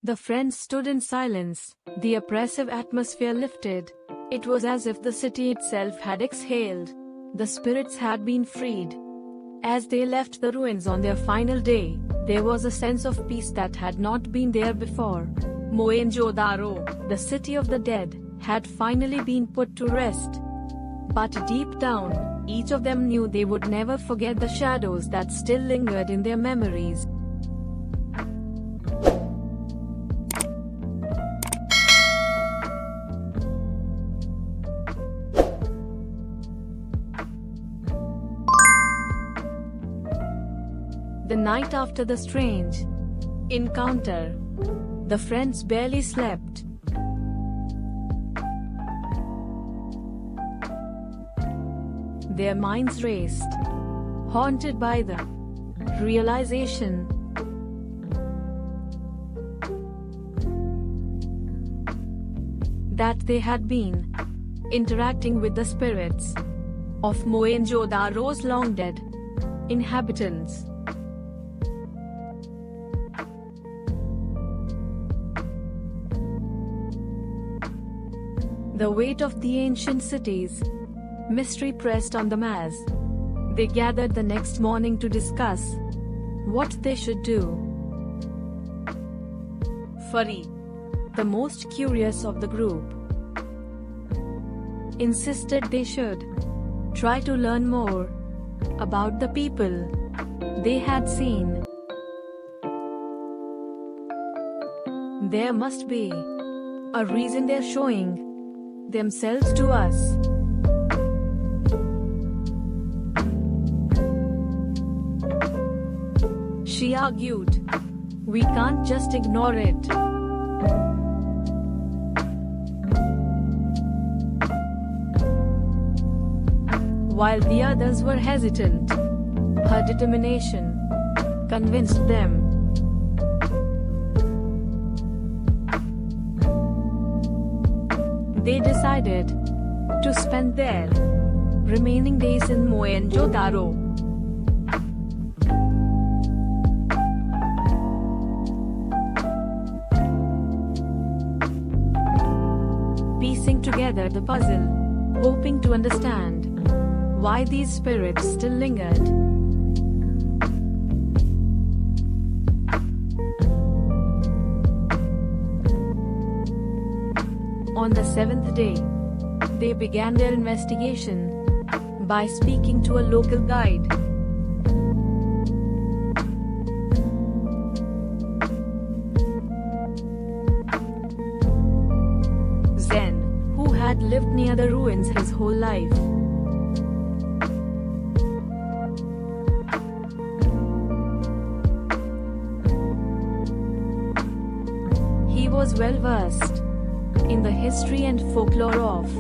The friends stood in silence. The oppressive atmosphere lifted. It was as if the city itself had exhaled. The spirits had been freed. As they left the ruins on their final day, there was a sense of peace that had not been there before. Mohenjo Daro, the city of the dead, had finally been put to rest. But deep down, each of them knew they would never forget the shadows that still lingered in their memories. The night after the strange encounter, the friends barely slept. Their minds raced, haunted by the realization that they had been interacting with the spirits of Mohenjo Daro's long dead inhabitants. The weight of the ancient city's mystery pressed on them as they gathered the next morning to discuss what they should do. Fari, the most curious of the group, insisted they should try to learn more about the people they had seen. There must be a reason they're showing themselves to us. She argued, we can't just ignore it. While the others were hesitant, her determination convinced them. They decided to spend their remaining days in Mohenjo Daro. Piecing together the puzzle, hoping to understand why these spirits still lingered. On the seventh day, they began their investigation by speaking to a local guide. Zen, who had lived near the ruins his whole life. He was well versed in the history and folklore of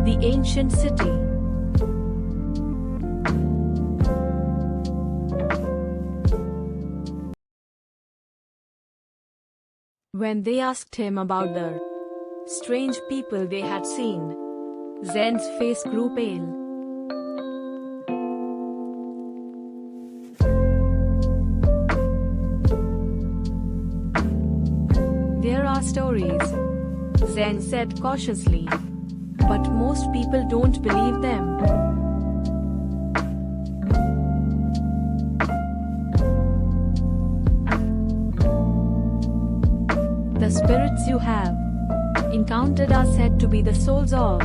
the ancient city. When they asked him about the strange people they had seen, Zen's face grew pale. There are stories, Zen said cautiously, but most people don't believe them. The spirits you have encountered are said to be the souls of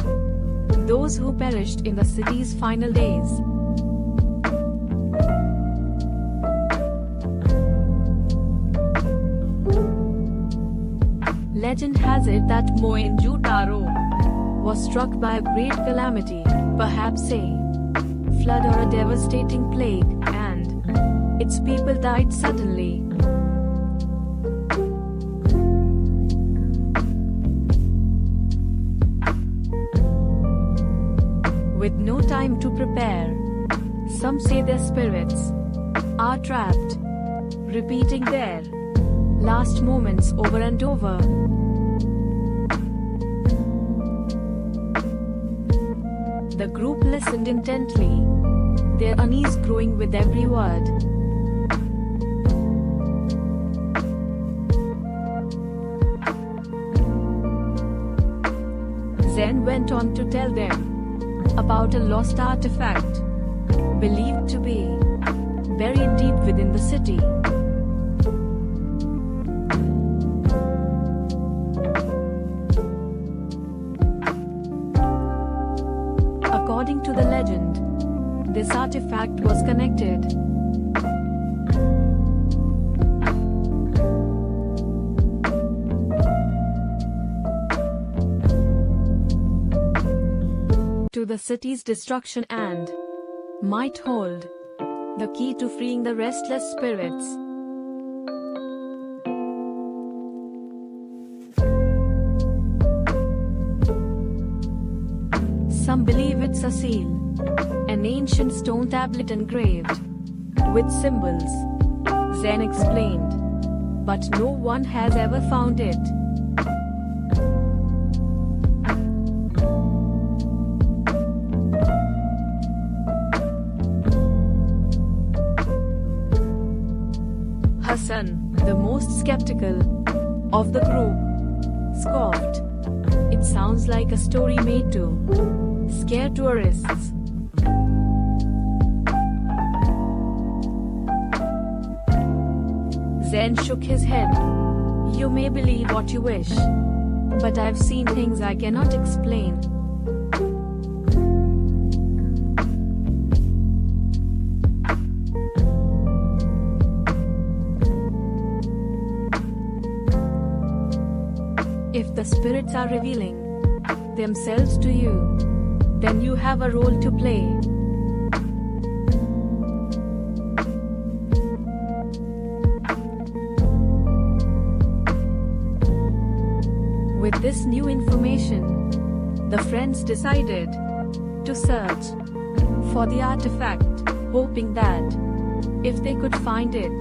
those who perished in the city's final days. Legend has it that Moenjo Daro was struck by a great calamity, perhaps a flood or a devastating plague, and its people died suddenly. With no time to prepare, some say their spirits are trapped, repeating their last moments over and over. The group listened intently, their unease growing with every word. Zen went on to tell them about a lost artifact, believed to be buried deep within the city. According to the legend, this artifact was connected to the city's destruction and might hold the key to freeing the restless spirits. Some believe it's a seal, an ancient stone tablet engraved with symbols, Zen explained, but no one has ever found it. Hassan, the most skeptical of the group, scoffed. It sounds like a story made to scare tourists. Zen shook his head. You may believe what you wish, but I've seen things I cannot explain. If the spirits are revealing themselves to you, then you have a role to play. With this new information, the friends decided to search for the artifact, hoping that if they could find it,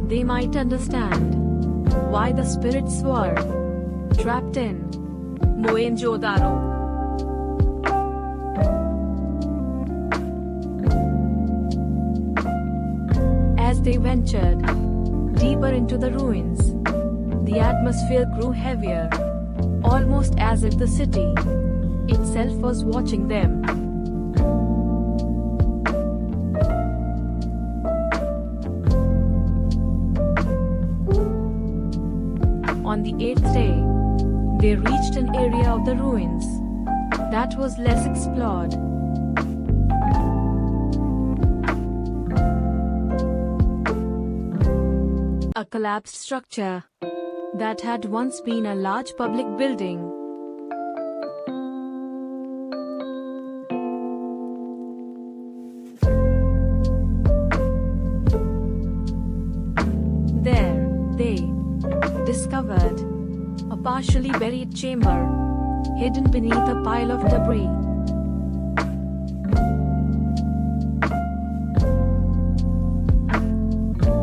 they might understand why the spirits were trapped in Mohenjo Daro. As they ventured deeper into the ruins, the atmosphere grew heavier, almost as if the city itself was watching them. On the 8th day, they reached an area of the ruins that was less explored. A collapsed structure that had once been a large public building. There, they discovered a partially buried chamber hidden beneath a pile of debris.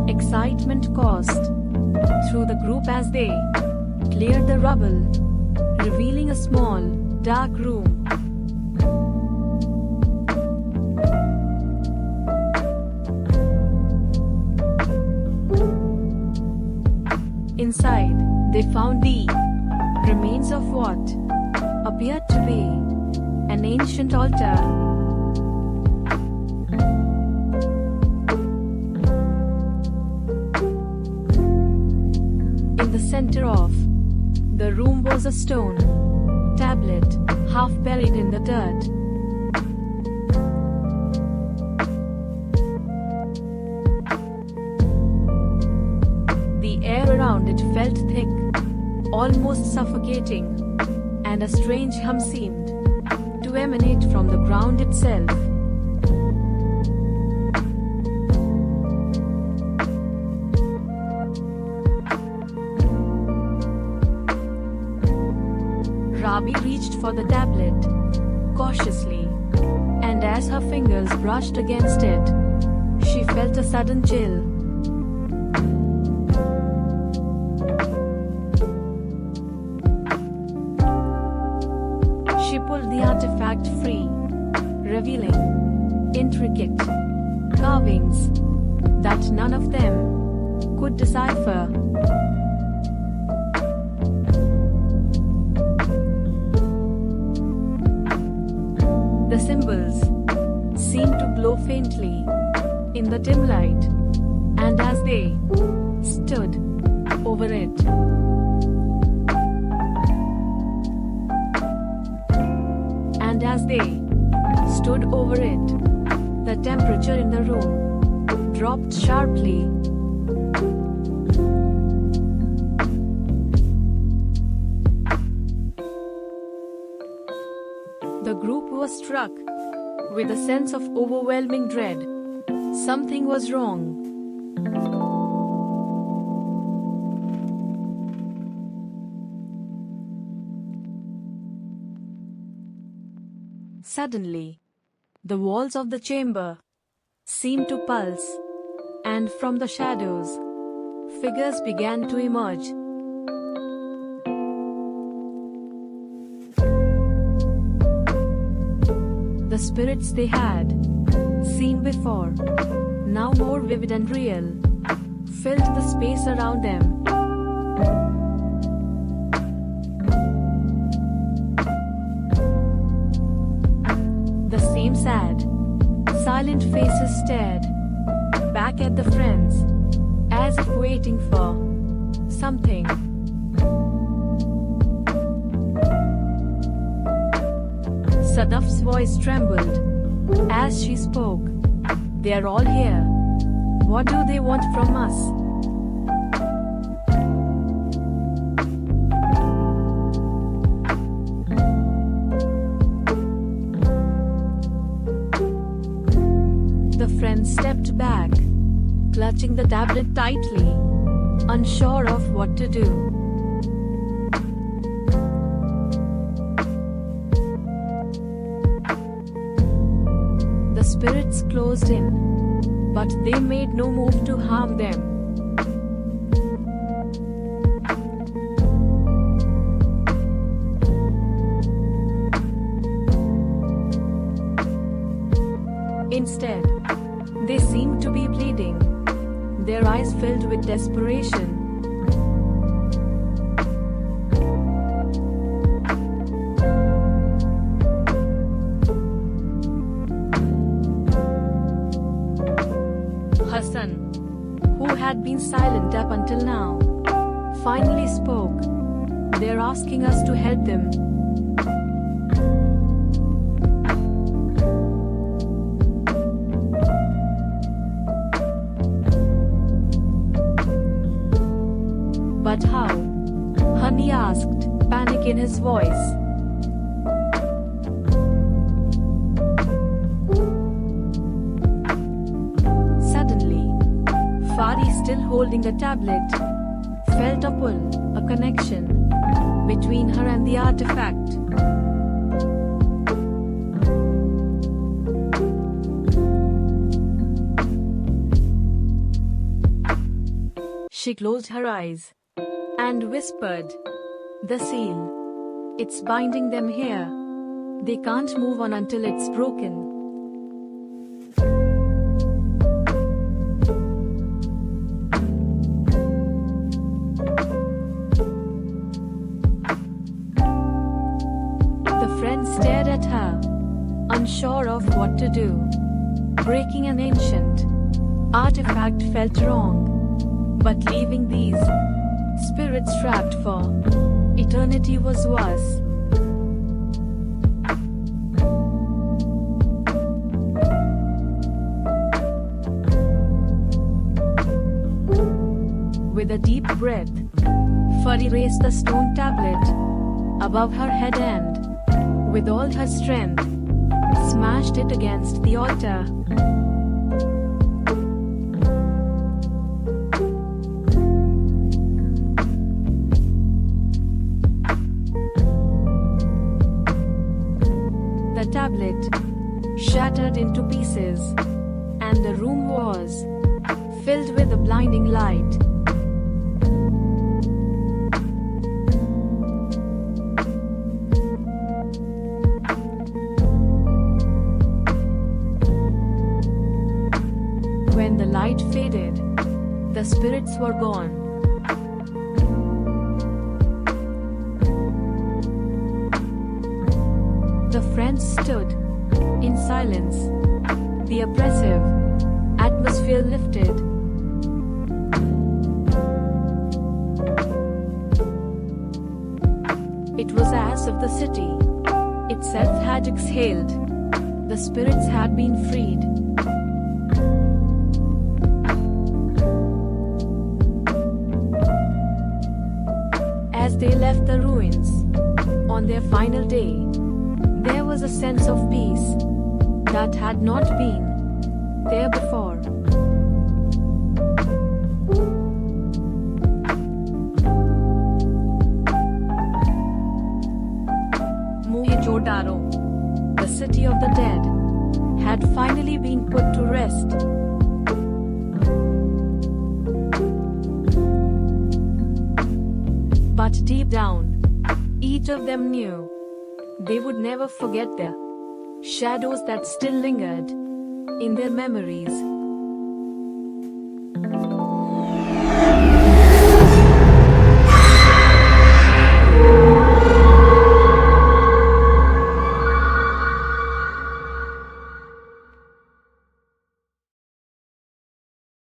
Excitement coursed through the group as they cleared the rubble, revealing a small, dark room. Inside, they found the remains of what appeared to be an ancient altar. In the center of the room was a stone tablet, half buried in the dirt. The air around it felt thick, almost suffocating, and a strange hum seemed to emanate from the ground itself. Rabi reached for the tablet cautiously, and as her fingers brushed against it, she felt a sudden chill. She pulled the artifact free, revealing intricate carvings that none of them could decipher. The symbols seemed to glow faintly in the dim light, and as they stood over it, the temperature in the room dropped sharply. The group was struck with a sense of overwhelming dread. Something was wrong. Suddenly, the walls of the chamber seemed to pulse, and from the shadows, figures began to emerge. The spirits they had seen before, now more vivid and real, filled the space around them. The same sad, silent faces stared back at the friends, as if waiting for something. Sadaf's voice trembled as she spoke. "They're all here. What do they want from us?" The friend stepped back, clutching the tablet tightly, unsure of what to do. The spirits closed in, but they made no move to harm them. Instead, they seemed to be bleeding, their eyes filled with desperation. Hassan, who had been silent up until now, finally spoke. "They're asking us to help them." "But how?" Honey asked, panic in his voice. Suddenly, Fari, still holding the tablet, felt a pull, a connection between her and the artifact. She closed her eyes and whispered, "The seal. It's binding them here. They can't move on until it's broken." The friend stared at her, unsure of what to do. Breaking an ancient artifact felt wrong, but leaving these spirits trapped for eternity was worse. With a deep breath, Fari raised the stone tablet above her head and, with all her strength, smashed it against the altar. The tablet shattered into pieces, and the room was filled with a blinding light. When the light faded, The spirits were gone. The friends stood in silence. The oppressive atmosphere lifted. It was as if the city itself had exhaled. The spirits had been freed. As they left the ruins on their final day, there was a sense of peace that had not been there before. Mohenjo Daro, the city of the dead, had finally been put to rest. But deep down, each of them knew they would never forget the shadows that still lingered in their memories.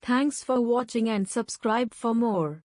Thanks for watching and subscribe for more.